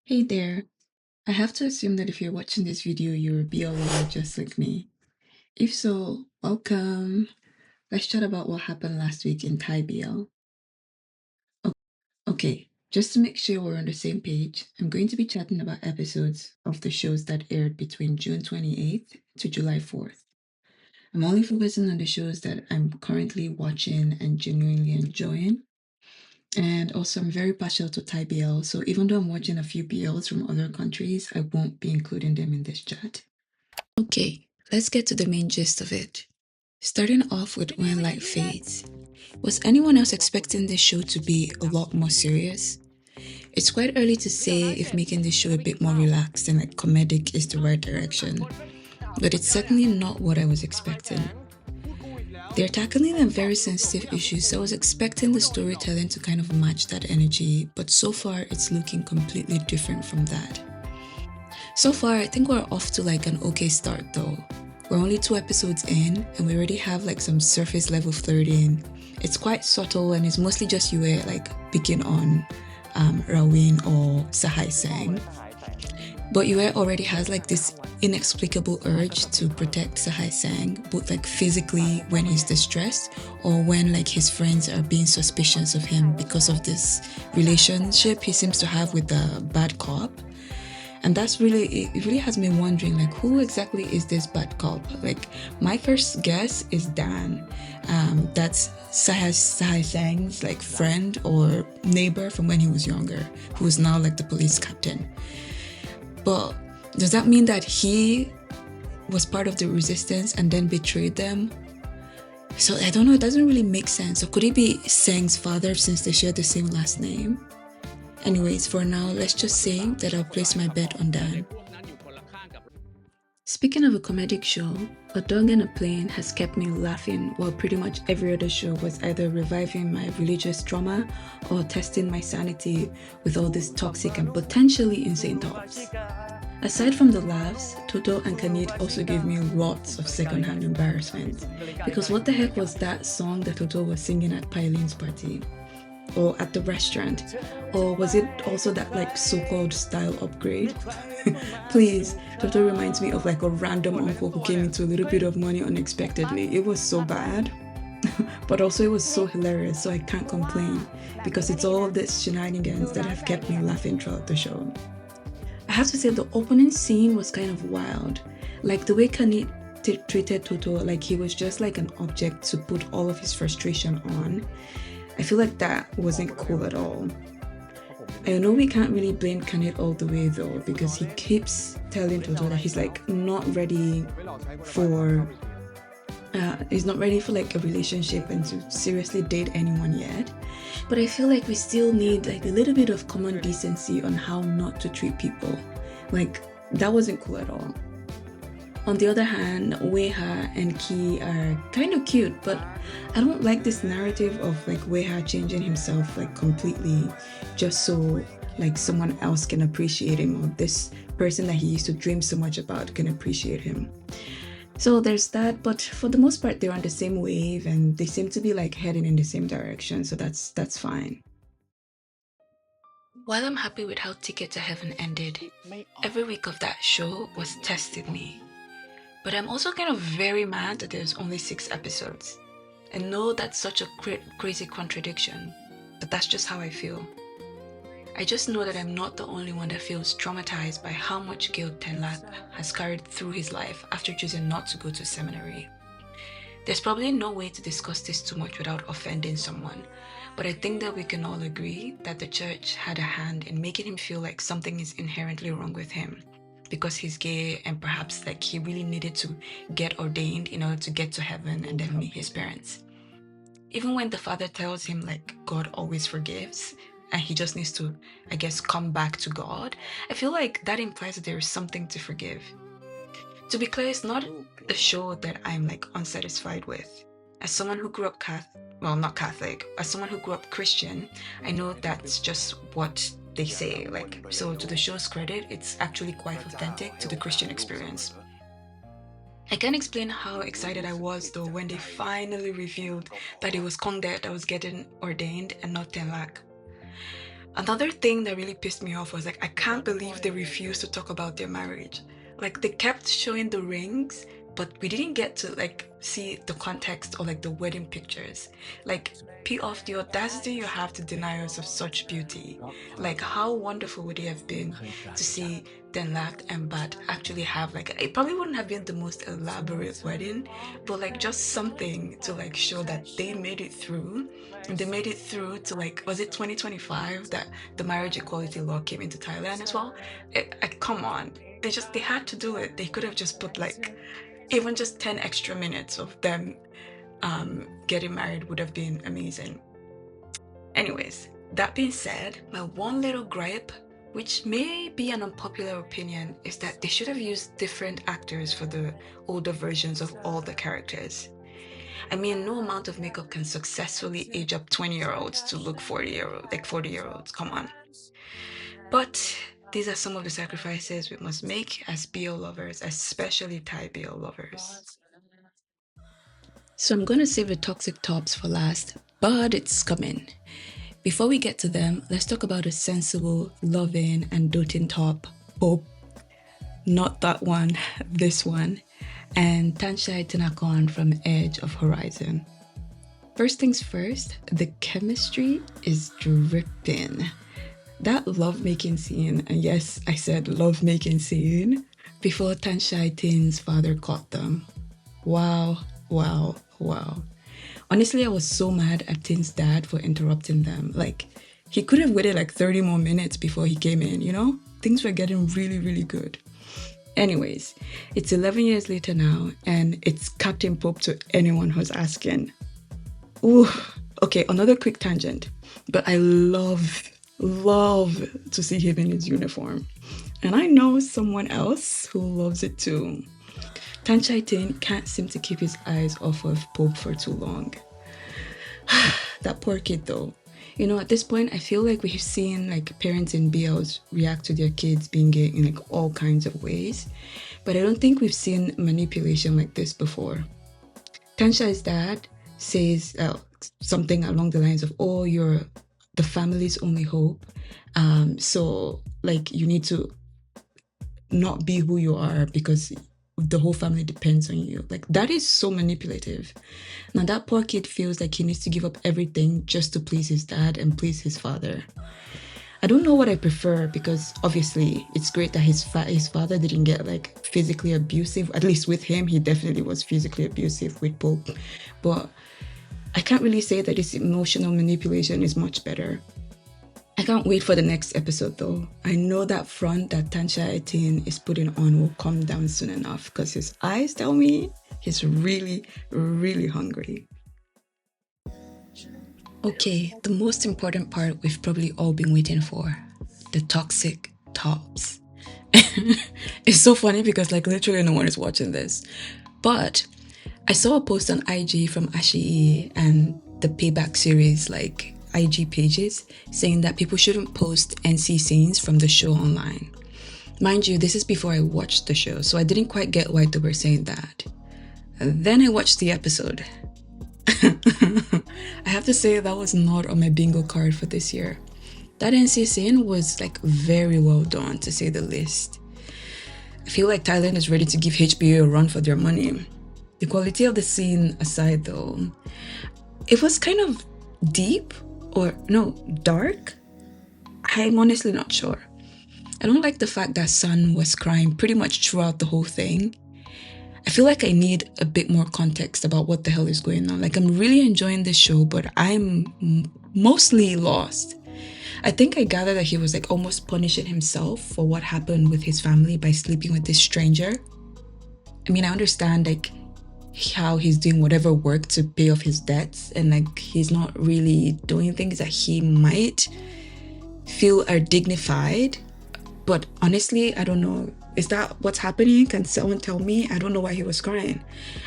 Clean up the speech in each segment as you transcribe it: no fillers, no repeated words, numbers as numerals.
Hey there. I have to assume that if you're watching this video, you're a BL lover just like me. If so, welcome. Let's chat about what happened last week in Thai BL. Okay, just to make sure we're on the same page, I'm going to be chatting about episodes of the shows that aired between June 28th to July 4th. I'm only focusing on the shows that I'm currently watching and genuinely enjoying. And also, I'm very partial to Thai BL, so even though I'm watching a few BLs from other countries, I won't be including them in this chat. Okay, let's get to the main gist of it. Starting off with When Light Fades. Was anyone else expecting this show to be a lot more serious? It's quite early to say if making this show a bit more relaxed and like comedic is the right direction, but it's certainly not what I was expecting. They're tackling a very sensitive issue, so I was expecting the storytelling to kind of match that energy, but so far it's looking completely different from that. So far, I think we're off to like an okay start though. We're only 2 episodes in and we already have like some surface level flirting. It's quite subtle and it's mostly just Yue like picking on Rawin or Sahai Sang. But Yue already has like this inexplicable urge to protect Sahai Sang, both like physically when he's distressed or when like his friends are being suspicious of him because of this relationship he seems to have with the bad cop. And that's really, it really has me wondering, like, who exactly is this bad cop? Like, my first guess is Dan. That's Sahai Sang's, like, friend or neighbor from when he was younger, who is now, like, the police captain. But does that mean that he was part of the resistance and then betrayed them? So I don't know, it doesn't really make sense. Or could he be Sang's father since they share the same last name? Anyways, for now, let's just say that I'll place my bet on Dan. Speaking of a comedic show, A Dog and a Plane has kept me laughing while pretty much every other show was either reviving my religious trauma or testing my sanity with all these toxic and potentially insane thoughts. Aside from the laughs, Toto and Kanit also gave me lots of secondhand embarrassment. Because what the heck was that song that Toto was singing at Pylene's party? Or at the restaurant? Or was it also that like so-called style upgrade? Please, Toto reminds me of like a random uncle who came into a little bit of money unexpectedly. It was so bad. But also it was so hilarious, so I can't complain because it's all of these shenanigans that have kept me laughing throughout the show. I have to say the opening scene was kind of wild. Like the way Kanit treated Toto like he was just like an object to put all of his frustration on. I feel like that wasn't cool at all. I know we can't really blame Kanit all the way though, because he keeps telling Toto that he's like not ready for like a relationship and to seriously date anyone yet. But I feel like we still need like a little bit of common decency on how not to treat people. Like that wasn't cool at all. On the other hand, Weha and Ki are kind of cute, but I don't like this narrative of like Weha changing himself like completely just so like someone else can appreciate him, or this person that he used to dream so much about can appreciate him. So there's that, but for the most part they're on the same wave and they seem to be like heading in the same direction, so that's fine. While I'm happy with how Ticket to Heaven ended, every week of that show was testing me. But I'm also kind of very mad that there's only 6 episodes. I know that's such a crazy contradiction, but that's just how I feel. I just know that I'm not the only one that feels traumatized by how much guilt Tenlak has carried through his life after choosing not to go to seminary. There's probably no way to discuss this too much without offending someone, but I think that we can all agree that the church had a hand in making him feel like something is inherently wrong with him because he's gay and perhaps like he really needed to get ordained in order to get to heaven and then meet his parents. Even when the father tells him like God always forgives and he just needs to, I guess, come back to God, I feel like that implies that there is something to forgive. To be clear, it's not the show that I'm like unsatisfied with. As someone who grew up not Catholic, as someone who grew up Christian, I know that's just what they say. Like, so to the show's credit, it's actually quite authentic to the Christian experience. I can't explain how excited I was though when they finally revealed that it was Kongde that was getting ordained and not Tenlak. Another thing that really pissed me off was like, I can't believe they refused to talk about their marriage. Like they kept showing the rings, but we didn't get to like see the context or like the wedding pictures. Like pee off the audacity you have to deny us of such beauty. Like how wonderful would it have been to see then Laughed and Bad actually have like, it probably wouldn't have been the most elaborate wedding, but like just something to like show that they made it through. And they made it through to like, was it 2025 that the marriage equality law came into Thailand as well? Come on. They had to do it. They could have just put like even just 10 extra minutes of them getting married would have been amazing. Anyways, that being said, my one little gripe, which may be an unpopular opinion, is that they should have used different actors for the older versions of all the characters. I mean, no amount of makeup can successfully age up 20-year-olds to look 40-year-olds, like 40-year-olds, come on. But these are some of the sacrifices we must make as BL lovers, especially Thai BL lovers. So I'm gonna save the toxic tops for last, but it's coming. Before we get to them, let's talk about a sensible, loving, and doting top, Pope. Not that one, this one. And Tanshai Tinakon from Edge of Horizon. First things first, the chemistry is dripping. That lovemaking scene, and yes, I said lovemaking scene, before Tanshai Tin's father caught them. Wow, wow, wow. Honestly, I was so mad at Tin's dad for interrupting them. Like, he could have waited like 30 more minutes before he came in, you know? Things were getting really, really good. Anyways, it's 11 years later now, and it's Captain Pope to anyone who's asking. Ooh, okay, another quick tangent. But I love to see him in his uniform. And I know someone else who loves it too. Tanshai Tin can't seem to keep his eyes off of Pope for too long. That poor kid though. You know, at this point, I feel like we've seen like parents in BLs react to their kids being gay in like all kinds of ways. But I don't think we've seen manipulation like this before. Tanshai's dad says something along the lines of, oh, you're the family's only hope. So like you need to not be who you are because the whole family depends on you. Like that is so manipulative. Now that poor kid feels like he needs to give up everything just to please his dad and please his father. I don't know what I prefer because obviously it's great that his father didn't get like physically abusive. At least with him, he definitely was physically abusive with Pope. But I can't really say that this emotional manipulation is much better. I can't wait for the next episode though. I know that front that Tanshai Tin is putting on will come down soon enough because his eyes tell me he's really, really hungry. Okay, the most important part we've probably all been waiting for, the toxic tops. It's so funny because like literally no one is watching this. But I saw a post on IG from iQIYI and the Payback series like IG pages saying that people shouldn't post NC scenes from the show online. Mind you, this is before I watched the show, so I didn't quite get why they were saying that. And then I watched the episode. I have to say that was not on my bingo card for this year. That NC scene was like very well done to say the least. I feel like Thailand is ready to give HBO a run for their money. The quality of the scene aside though, it was kind of deep or no, dark? I'm honestly not sure. I don't like the fact that Sun was crying pretty much throughout the whole thing. I feel like I need a bit more context about what the hell is going on. Like I'm really enjoying this show, but I'm mostly lost. I think I gathered that he was like almost punishing himself for what happened with his family by sleeping with this stranger. I mean, I understand like how he's doing whatever work to pay off his debts and like he's not really doing things that he might feel are dignified, but honestly I don't know, is that what's happening? Can someone tell me? I don't know why he was crying.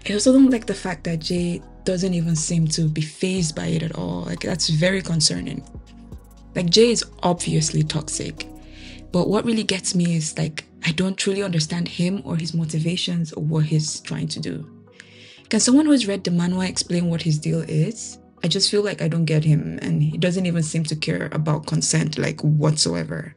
I also don't like the fact that Jay doesn't even seem to be fazed by it at all. Like that's very concerning. Like Jay is obviously toxic, but what really gets me is like I don't truly understand him or his motivations or what he's trying to do. Can someone who's read the manhwa explain what his deal is? I just feel like I don't get him, and he doesn't even seem to care about consent like whatsoever.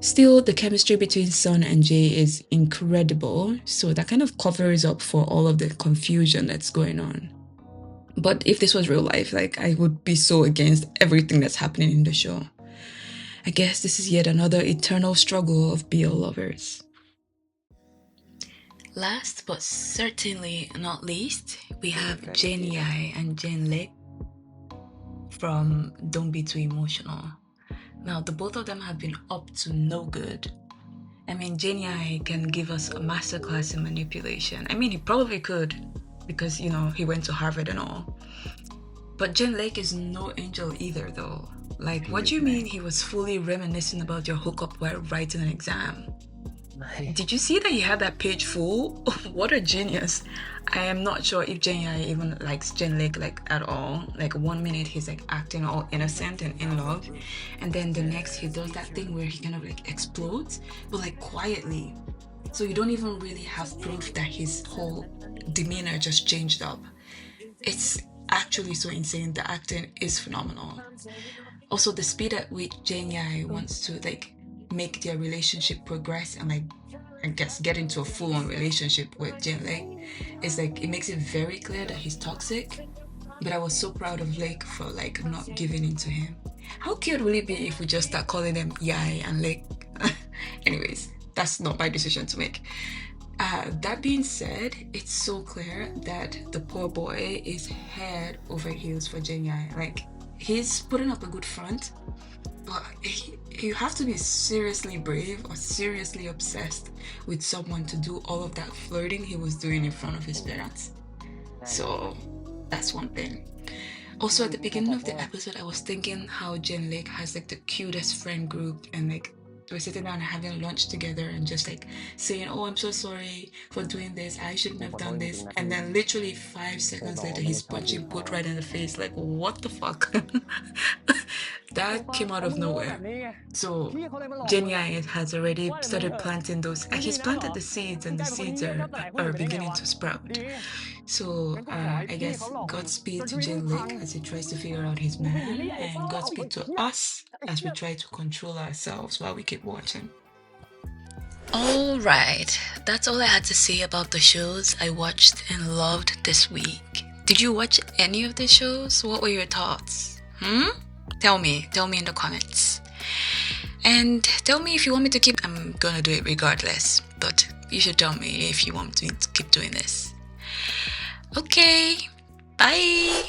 Still, the chemistry between Sun and Jay is incredible, so that kind of covers up for all of the confusion that's going on. But if this was real life, like, I would be so against everything that's happening in the show. I guess this is yet another eternal struggle of BL lovers. Last but certainly not least, we have Jin Yai and Jin Lik from Don't Be Too Emotional. Now, the both of them have been up to no good. I mean, Jin Yai can give us a masterclass in manipulation. I mean, he probably could because, you know, he went to Harvard and all. But Jin Lik is no angel either, though. Like, what do you mean he was fully reminiscing about your hookup while writing an exam? Did you see that he had that page full? What a genius. I am not sure if Jin Yai even likes Jin Lik like at all. Like 1 minute he's like acting all innocent and in love, and then the next he does that thing where he kind of like explodes, but like quietly. So you don't even really have proof that his whole demeanor just changed up. It's actually so insane. The acting is phenomenal. Also, the speed at which Jin Yai wants to like make their relationship progress and like I guess get into a full-on relationship with Jin Lik is like it makes it very clear that he's toxic. But I was so proud of Lake for like not giving in to him. How cute will it be if we just start calling them Yai and Lake? Anyways, that's not my decision to make. That being said, it's so clear that the poor boy is head over heels for Jin Yai. Like, he's putting up a good front, but you have to be seriously brave or seriously obsessed with someone to do all of that flirting he was doing in front of his parents. So that's one thing. Also, at the beginning of the episode, I was thinking how Jin Lik has like the cutest friend group, and like we're sitting down and having lunch together and just like saying, oh, I'm so sorry for doing this, I shouldn't have done this, and then literally 5 seconds later he's punching both right in the face. Like, what the fuck? That came out of nowhere. So Jin Yai has already started planting those, he's planted the seeds, and the seeds are beginning to sprout. So I guess Godspeed to Jin Lik as he tries to figure out his man, and Godspeed to us as we try to control ourselves while we keep watching. Alright, that's all I had to say about the shows I watched and loved this week. Did you watch any of the shows? What were your thoughts? Tell me in the comments. And tell me if you want me to keep, I'm gonna do it regardless, but you should tell me if you want me to keep doing this. Okay, bye!